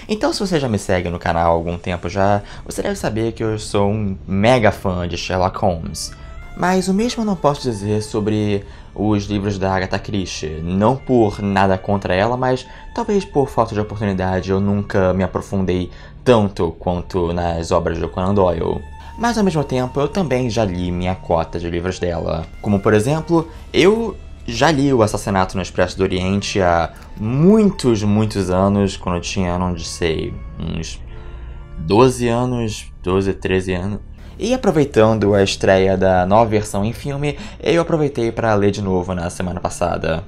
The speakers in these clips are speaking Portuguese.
Então, se você já me segue no canal há algum tempo já, você deve saber que eu sou um mega fã de Sherlock Holmes. Mas o mesmo eu não posso dizer sobre os livros da Agatha Christie. Não por nada contra ela, mas talvez por falta de oportunidade eu nunca me aprofundei tanto quanto nas obras do Conan Doyle. Mas ao mesmo tempo eu também já li minha cota de livros dela. Como por exemplo, eu já li O Assassinato no Expresso do Oriente há muitos anos, quando eu tinha, não sei, uns 12 anos, 12, 13 anos. E aproveitando a estreia da nova versão em filme, eu aproveitei para ler de novo na semana passada.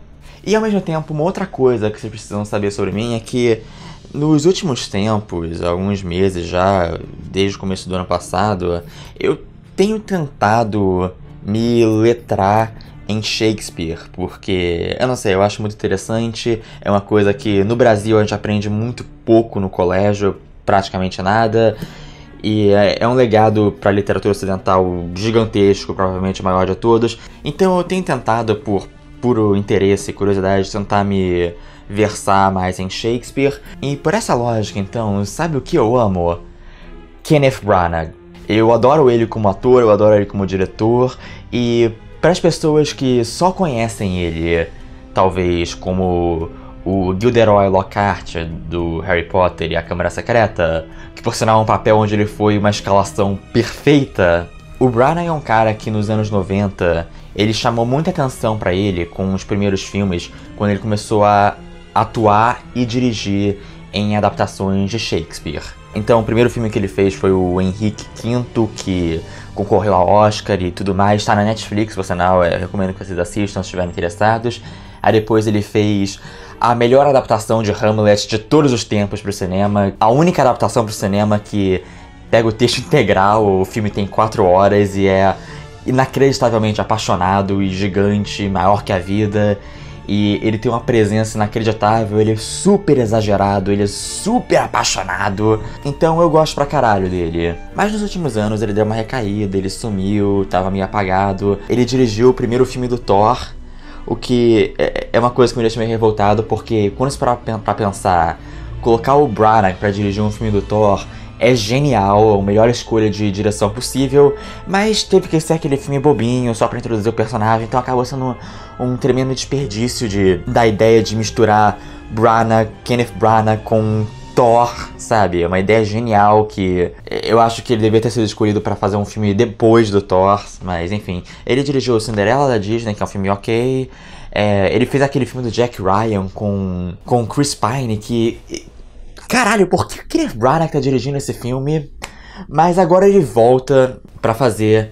E ao mesmo tempo, uma outra coisa que vocês precisam saber sobre mim é que nos últimos tempos, alguns meses já, desde o começo do ano passado, eu tenho tentado me letrar em Shakespeare, porque, eu não sei, eu acho muito interessante, é uma coisa que no Brasil a gente aprende muito pouco no colégio, praticamente nada, e é um legado para a literatura ocidental gigantesco, provavelmente o maior de todos, então eu tenho tentado, por puro interesse e curiosidade, tentar me versar mais em Shakespeare, e por essa lógica, então, sabe o que eu amo? Kenneth Branagh. Eu adoro ele como ator, eu adoro ele como diretor, e para as pessoas que só conhecem ele, talvez como o Gilderoy Lockhart do Harry Potter e a Câmara Secreta, que por sinal é um papel onde ele foi uma escalação perfeita, o Branagh é um cara que nos anos 90, ele chamou muita atenção para ele com os primeiros filmes, quando ele começou a atuar e dirigir em adaptações de Shakespeare. Então, o primeiro filme que ele fez foi o Henrique V, que concorreu ao Oscar e tudo mais. Está na Netflix, por sinal, eu recomendo que vocês assistam se estiverem interessados. Aí depois ele fez a melhor adaptação de Hamlet de todos os tempos para o cinema. A única adaptação para o cinema que pega o texto integral, o filme tem 4 horas e é inacreditavelmente apaixonado e gigante, maior que a vida. E ele tem uma presença inacreditável, ele é super exagerado, ele é super apaixonado. Então eu gosto pra caralho dele. Mas nos últimos anos ele deu uma recaída, ele sumiu, tava meio apagado. Ele dirigiu o primeiro filme do Thor, o que é uma coisa que me deixa meio revoltado, porque quando você parar pra pensar, colocar o Branagh pra dirigir um filme do Thor é genial, a melhor escolha de direção possível, mas teve que ser aquele filme bobinho, só pra introduzir o personagem, então acabou sendo um tremendo desperdício da ideia de misturar Kenneth Branagh com Thor, sabe? É uma ideia genial que eu acho que ele deveria ter sido escolhido pra fazer um filme depois do Thor, mas enfim. Ele dirigiu Cinderela da Disney, que é um filme ok. Ele fez aquele filme do Jack Ryan com Chris Pine, que... Caralho, por que o Kenneth Branagh tá dirigindo esse filme? Mas agora ele volta pra fazer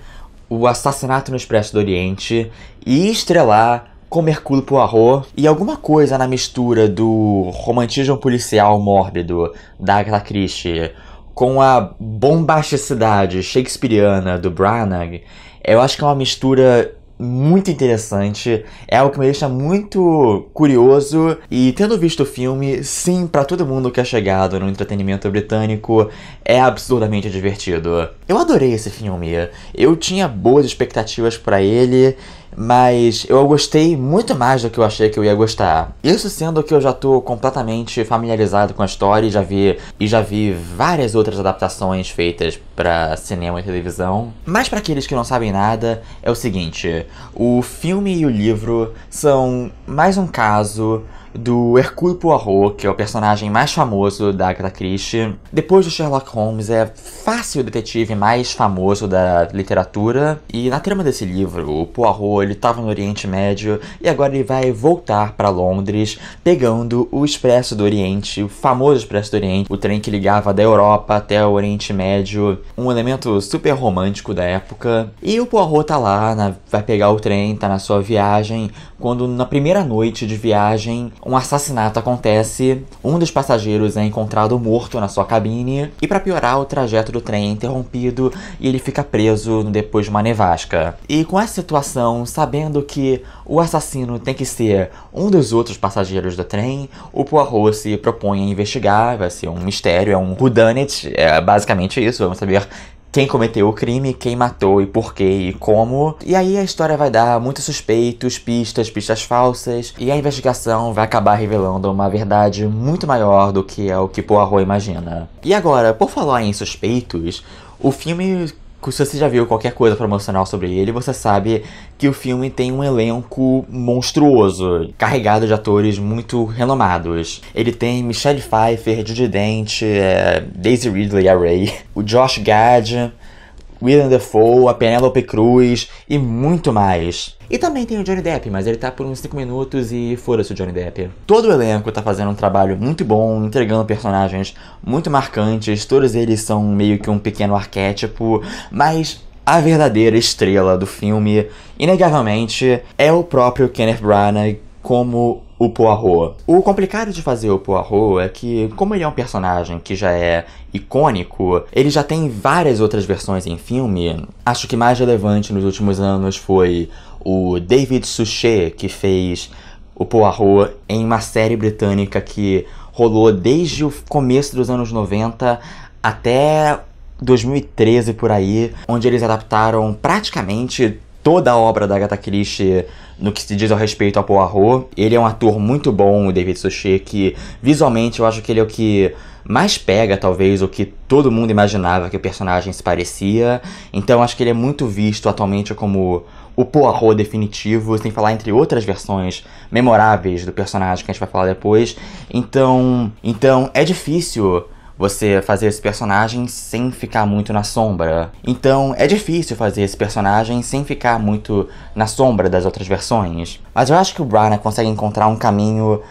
O Assassinato no Expresso do Oriente e estrelar com Hercule Poirot e alguma coisa na mistura do romantismo policial mórbido da Agatha Christie com a bombasticidade shakespeariana do Branagh. Eu acho que é uma mistura muito interessante, é algo que me deixa muito curioso, e tendo visto o filme, sim, pra todo mundo que é chegado no entretenimento britânico, é absurdamente divertido. Eu adorei esse filme, eu tinha boas expectativas pra ele, mas eu gostei muito mais do que eu achei que eu ia gostar. Isso sendo que eu já tô completamente familiarizado com a história e já vi várias outras adaptações feitas pra cinema e televisão. Mas pra aqueles que não sabem nada, é o seguinte, o filme e o livro são mais um caso do Hercule Poirot, que é o personagem mais famoso da Agatha Christie. Depois do Sherlock Holmes, é fácil o detetive mais famoso da literatura. E na trama desse livro, o Poirot, ele estava no Oriente Médio e agora ele vai voltar para Londres, pegando o Expresso do Oriente, o famoso Expresso do Oriente, o trem que ligava da Europa até o Oriente Médio, um elemento super romântico da época. E o Poirot tá lá, vai pegar o trem, tá na sua viagem, quando na primeira noite de viagem um assassinato acontece, um dos passageiros é encontrado morto na sua cabine, e para piorar, o trajeto do trem é interrompido e ele fica preso depois de uma nevasca. E com essa situação, sabendo que o assassino tem que ser um dos outros passageiros do trem, o Poirot se propõe a investigar, vai ser um mistério, é um whodunit, é basicamente isso, vamos saber quem cometeu o crime, quem matou e por quê e como. E aí a história vai dar muitos suspeitos, pistas falsas, e a investigação vai acabar revelando uma verdade muito maior do que é o que Poirot imagina. E agora, por falar em suspeitos, o filme, se você já viu qualquer coisa promocional sobre ele, você sabe que o filme tem um elenco monstruoso, carregado de atores muito renomados. Ele tem Michelle Pfeiffer, Judi Dench, Daisy Ridley, a Ray, o Josh Gad, Willem Dafoe, a Penélope Cruz e muito mais. E também tem o Johnny Depp, mas ele tá por uns 5 minutos e foda-se o Johnny Depp. Todo o elenco tá fazendo um trabalho muito bom, entregando personagens muito marcantes, todos eles são meio que um pequeno arquétipo, mas a verdadeira estrela do filme, inegavelmente, é o próprio Kenneth Branagh como o Poirot. O complicado de fazer o Poirot é que, como ele é um personagem que já é icônico, ele já tem várias outras versões em filme. Acho que mais relevante nos últimos anos foi o David Suchet, que fez o Poirot em uma série britânica que rolou desde o começo dos anos 90 até 2013 por aí, onde eles adaptaram praticamente toda a obra da Agatha Christie no que se diz ao respeito ao Poirot. Ele é um ator muito bom, o David Suchet, que visualmente eu acho que ele é o que mais pega, talvez, o que todo mundo imaginava que o personagem se parecia. Então acho que ele é muito visto atualmente como o Poirot definitivo, sem falar entre outras versões memoráveis do personagem que a gente vai falar depois. Então é difícil você fazer esse personagem sem ficar muito na sombra. Então é difícil fazer esse personagem sem ficar muito na sombra das outras versões. Mas eu acho que o Branagh consegue encontrar um caminho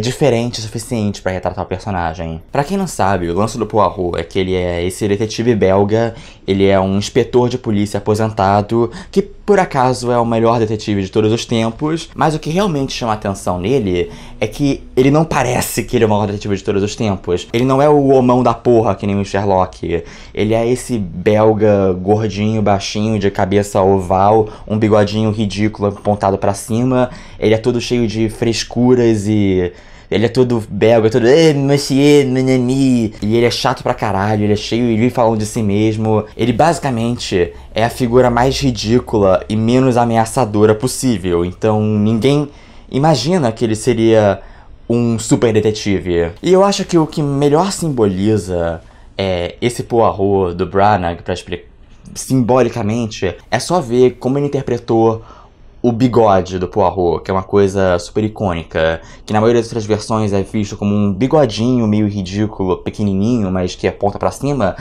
diferente o suficiente pra retratar o personagem. Pra quem não sabe, o lance do Poirot é que ele é esse detetive belga, ele é um inspetor de polícia aposentado, que por acaso é o melhor detetive de todos os tempos, mas o que realmente chama a atenção nele é que ele não parece que ele é o maior detetive de todos os tempos. Ele não é o homão da porra que nem o Sherlock. Ele é esse belga gordinho, baixinho, de cabeça oval, um bigodinho ridículo apontado pra cima. Ele é todo cheio de frescuras e ele é todo belga, todo monsieur, nanani. E ele é chato pra caralho, ele é cheio, ele vive falando de si mesmo. Ele basicamente é a figura mais ridícula e menos ameaçadora possível. Então ninguém imagina que ele seria um super detetive. E eu acho que o que melhor simboliza esse Poirot do Branagh, pra explicar simbolicamente, é só ver como ele interpretou o bigode do Poirot, que é uma coisa super icônica, que na maioria das outras versões é visto como um bigodinho meio ridículo, pequenininho, mas que aponta pra cima.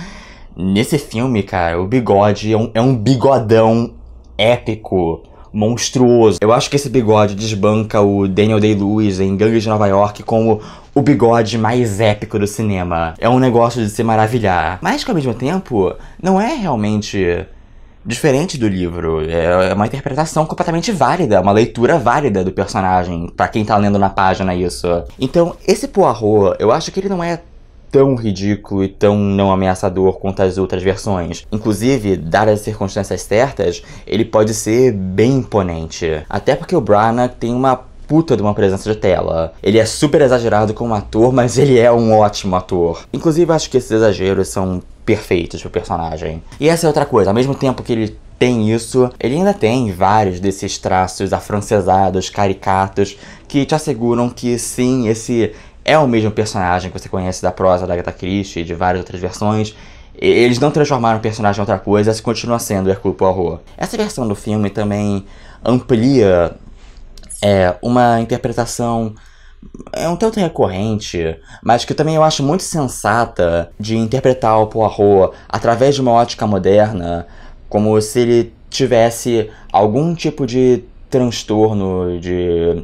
Nesse filme, cara, o bigode é um bigodão épico, monstruoso. Eu acho que esse bigode desbanca o Daniel Day-Lewis em Gangues de Nova York como o bigode mais épico do cinema. É um negócio de se maravilhar. Mas que ao mesmo tempo, não é realmente diferente do livro. É uma interpretação completamente válida, uma leitura válida do personagem, pra quem tá lendo na página isso. Então, esse Poirot, eu acho que ele não é tão ridículo e tão não ameaçador quanto as outras versões. Inclusive, dadas as circunstâncias certas, ele pode ser bem imponente. Até porque o Branagh tem uma puta de uma presença de tela. Ele é super exagerado como ator, mas ele é um ótimo ator. Inclusive, acho que esses exageros são perfeitos pro personagem. E essa é outra coisa, ao mesmo tempo que ele tem isso, ele ainda tem vários desses traços afrancesados, caricatos, que te asseguram que sim, esse é o mesmo personagem que você conhece da prosa da Agatha Christie e de várias outras versões. Eles não transformaram o personagem em outra coisa, esse continua sendo o Hercule Poirot. Essa versão do filme também amplia uma interpretação um tanto recorrente, mas que também eu acho muito sensata, de interpretar o Poirot através de uma ótica moderna, como se ele tivesse algum tipo de transtorno de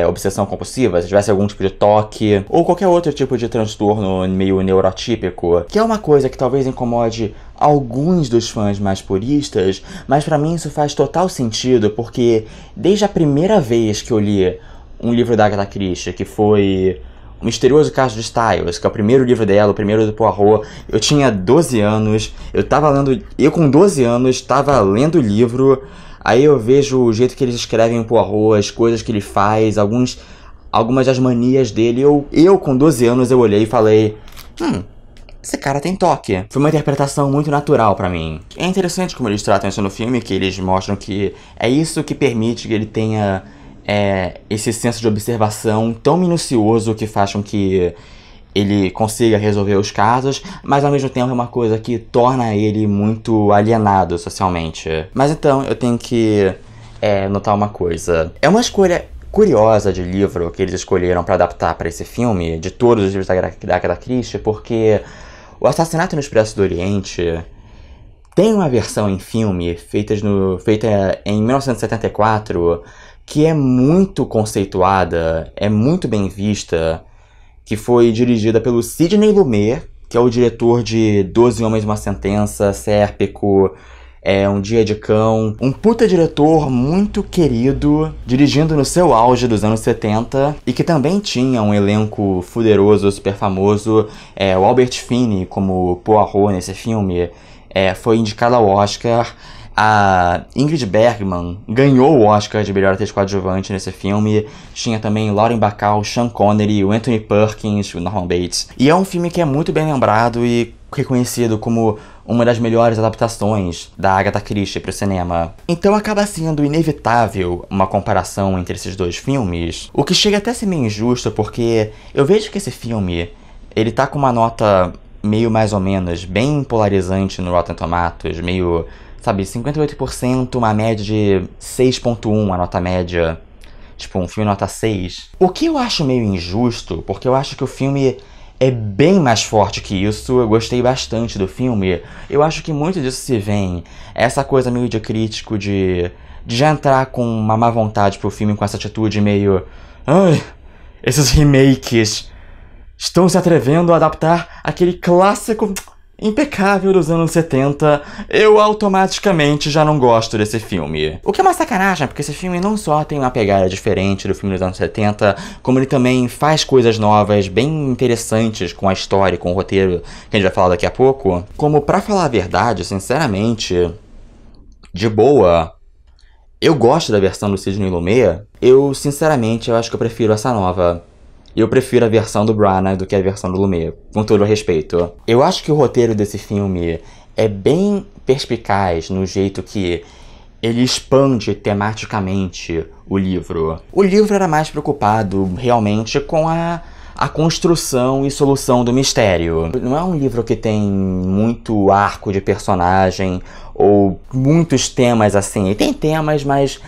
obsessão compulsiva, se tivesse algum tipo de toque, ou qualquer outro tipo de transtorno meio neurotípico, que é uma coisa que talvez incomode alguns dos fãs mais puristas, mas pra mim isso faz total sentido, porque desde a primeira vez que eu li um livro da Agatha Christie, que foi O Misterioso Caso de Styles, que é o primeiro livro dela, o primeiro do Poirot, eu tinha 12 anos, eu com 12 anos estava lendo o livro. Aí eu vejo o jeito que eles escrevem o Poirot, as coisas que ele faz, algumas das manias dele. Eu com 12 anos eu olhei e falei, esse cara tem toque. Foi uma interpretação muito natural pra mim. É interessante como eles tratam isso no filme, que eles mostram que é isso que permite que ele tenha esse senso de observação tão minucioso que faz com que ele consiga resolver os casos, mas ao mesmo tempo é uma coisa que torna ele muito alienado socialmente. Mas então, eu tenho que notar uma coisa. É uma escolha curiosa de livro que eles escolheram pra adaptar pra esse filme, de todos os livros da Agatha Christie, porque O Assassinato no Expresso do Oriente tem uma versão em filme feita em 1974 que é muito conceituada, é muito bem vista, que foi dirigida pelo Sidney Lumet, que é o diretor de 12 Homens e uma Sentença, Sérpico, Um Dia de Cão. Um puta diretor muito querido, dirigindo no seu auge dos anos 70, e que também tinha um elenco fuderoso, super famoso. O Albert Finney como Poirot nesse filme foi indicado ao Oscar. A Ingrid Bergman ganhou o Oscar de melhor atriz coadjuvante nesse filme. Tinha também Lauren Bacall, Sean Connery, o Anthony Perkins, o Norman Bates. E é um filme que é muito bem lembrado e reconhecido como uma das melhores adaptações da Agatha Christie pro cinema. Então acaba sendo inevitável uma comparação entre esses dois filmes, o que chega até a ser meio injusto, porque eu vejo que esse filme, ele tá com uma nota meio mais ou menos, bem polarizante no Rotten Tomatoes, meio, sabe, 58%, uma média de 6.1, a nota média. Tipo, um filme nota 6. O que eu acho meio injusto, porque eu acho que o filme é bem mais forte que isso. Eu gostei bastante do filme. Eu acho que muito disso se vem essa coisa meio de crítico de já entrar com uma má vontade pro filme, com essa atitude meio... Ai, esses remakes estão se atrevendo a adaptar aquele clássico impecável dos anos 70, eu automaticamente já não gosto desse filme. O que é uma sacanagem, porque esse filme não só tem uma pegada diferente do filme dos anos 70, como ele também faz coisas novas, bem interessantes com a história e com o roteiro, que a gente vai falar daqui a pouco. Como, pra falar a verdade, sinceramente, de boa, eu gosto da versão do Sidney Lumet. Sinceramente, eu acho que eu prefiro essa nova. Eu prefiro a versão do Branagh do que a versão do Lumet, com todo o respeito. Eu acho que o roteiro desse filme é bem perspicaz no jeito que ele expande tematicamente o livro. O livro era mais preocupado, realmente, com a construção e solução do mistério. Não é um livro que tem muito arco de personagem ou muitos temas assim. Ele tem temas, mas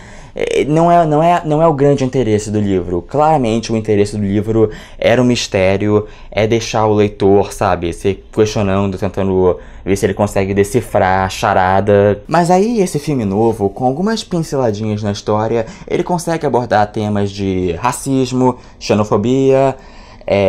não é o grande interesse do livro. Claramente o interesse do livro era o mistério, é deixar o leitor, sabe, se questionando, tentando ver se ele consegue decifrar a charada. Mas aí esse filme novo, com algumas pinceladinhas na história, ele consegue abordar temas de racismo, xenofobia,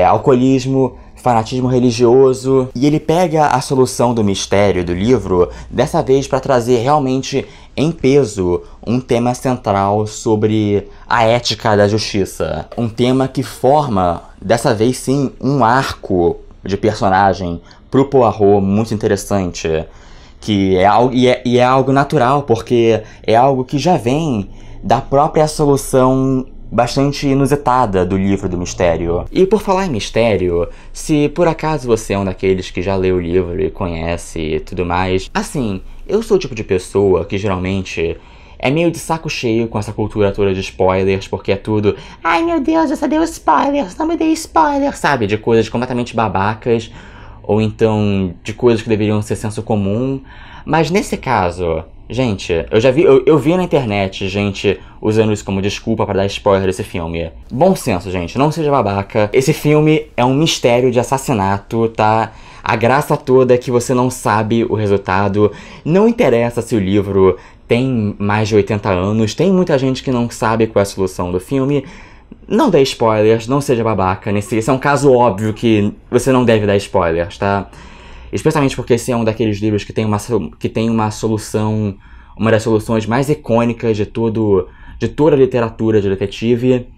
alcoolismo, fanatismo religioso, e ele pega a solução do mistério do livro, dessa vez para trazer realmente em peso um tema central sobre a ética da justiça. Um tema que forma, dessa vez sim, um arco de personagem pro Poirot muito interessante, que é algo natural, porque é algo que já vem da própria solução bastante inusitada do livro do mistério. E por falar em mistério, se por acaso você é um daqueles que já leu o livro e conhece e tudo mais, assim, eu sou o tipo de pessoa que geralmente é meio de saco cheio com essa cultura toda de spoilers, porque é tudo, ai meu Deus, você deu spoilers, não me dê spoilers, sabe? De coisas completamente babacas, ou então de coisas que deveriam ser senso comum. Mas nesse caso, gente, eu vi na internet gente usando isso como desculpa pra dar spoiler desse filme. Bom senso, gente, não seja babaca. Esse filme é um mistério de assassinato, tá? A graça toda é que você não sabe o resultado. Não interessa se o livro tem mais de 80 anos, tem muita gente que não sabe qual é a solução do filme. Não dê spoilers, não seja babaca. Esse é um caso óbvio que você não deve dar spoilers, tá? Especialmente porque esse é um daqueles livros que tem uma solução, uma das soluções mais icônicas de toda a literatura de detetive.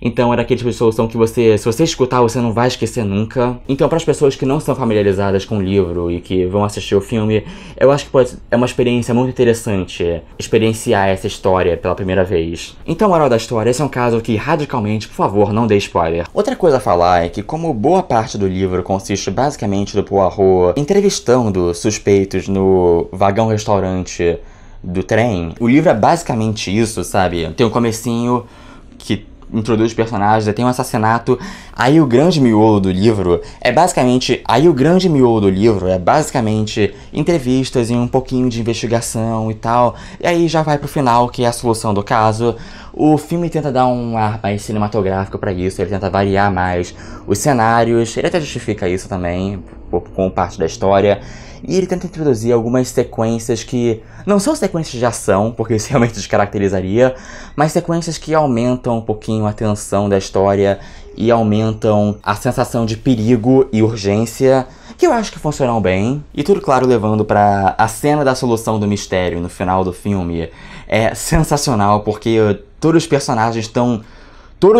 Então é daquele tipo de solução que se você escutar, você não vai esquecer nunca. Então, para as pessoas que não estão familiarizadas com o livro e que vão assistir o filme, eu acho que é uma experiência muito interessante experienciar essa história pela primeira vez. Então, moral da história, esse é um caso que radicalmente, por favor, não dê spoiler. Outra coisa a falar é que, como boa parte do livro consiste basicamente do Poirot entrevistando suspeitos no vagão-restaurante do trem, o livro é basicamente isso, sabe? Tem um comecinho que introduz personagens, tem um assassinato, aí o grande miolo do livro é basicamente entrevistas e um pouquinho de investigação e tal, e aí já vai pro final, que é a solução do caso. O filme tenta dar um ar mais cinematográfico pra isso, ele tenta variar mais os cenários, ele até justifica isso também, com parte da história. E ele tenta introduzir algumas sequências que não são sequências de ação, porque isso realmente descaracterizaria, mas sequências que aumentam um pouquinho a tensão da história e aumentam a sensação de perigo e urgência, que eu acho que funcionam bem. E tudo, claro, levando pra a cena da solução do mistério no final do filme. É sensacional, porque todos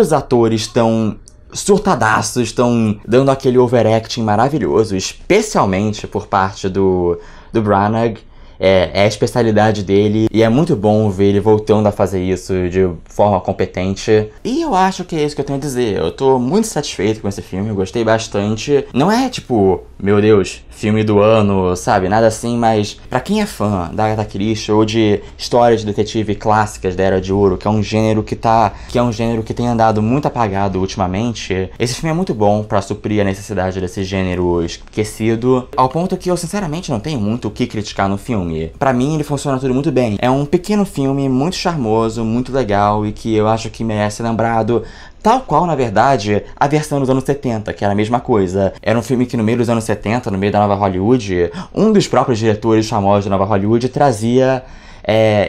os atores estão surtadaços, estão dando aquele overacting maravilhoso, especialmente por parte do Branagh. É a especialidade dele e é muito bom ver ele voltando a fazer isso de forma competente. E eu acho que é isso que eu tenho a dizer. Eu tô muito satisfeito com esse filme, eu gostei bastante. Não é tipo, meu Deus, filme do ano, sabe? Nada assim, mas pra quem é fã da Agatha Christie ou de histórias de detetive clássicas da Era de Ouro, que é um gênero que tem andado muito apagado ultimamente, esse filme é muito bom pra suprir a necessidade desse gênero esquecido, ao ponto que eu sinceramente não tenho muito o que criticar no filme. Pra mim, ele funciona tudo muito bem. É um pequeno filme muito charmoso, muito legal e que eu acho que merece ser lembrado, tal qual, na verdade, a versão dos anos 70, que era a mesma coisa. Era um filme que no meio dos anos 70, no meio da Nova Hollywood, um dos próprios diretores famosos da Nova Hollywood trazia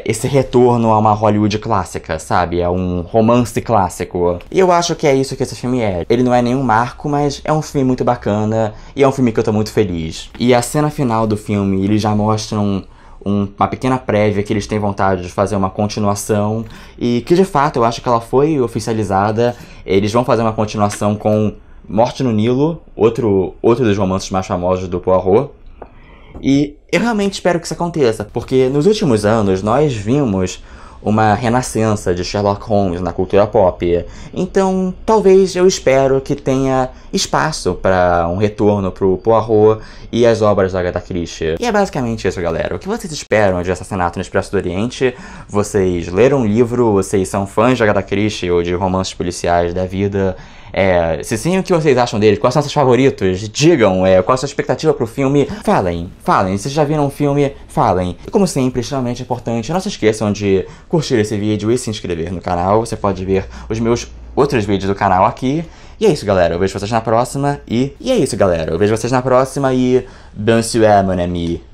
esse retorno a uma Hollywood clássica, sabe? É um romance clássico. E eu acho que é isso que esse filme é. Ele não é nenhum marco, mas é um filme muito bacana e é um filme que eu tô muito feliz. E a cena final do filme, eles já mostram uma pequena prévia que eles têm vontade de fazer uma continuação e que de fato eu acho que ela foi oficializada. Eles vão fazer uma continuação com Morte no Nilo, outro dos romances mais famosos do Poirot. E eu realmente espero que isso aconteça, porque nos últimos anos nós vimos uma renascença de Sherlock Holmes na cultura pop. Então, talvez eu espero que tenha espaço para um retorno pro Poirot e as obras da Agatha Christie. E é basicamente isso, galera. O que vocês esperam de Assassinato no Expresso do Oriente? Vocês leram um livro? Vocês são fãs de Agatha Christie ou de romances policiais da vida? Se sim, o que vocês acham deles? Quais são seus favoritos? Digam, qual a sua expectativa pro filme? Falem. Se vocês já viram o filme, falem. E como sempre, extremamente importante, não se esqueçam de curtir esse vídeo e se inscrever no canal. Você pode ver os meus outros vídeos do canal aqui. E é isso, galera. Eu vejo vocês na próxima e... Danse mon ami.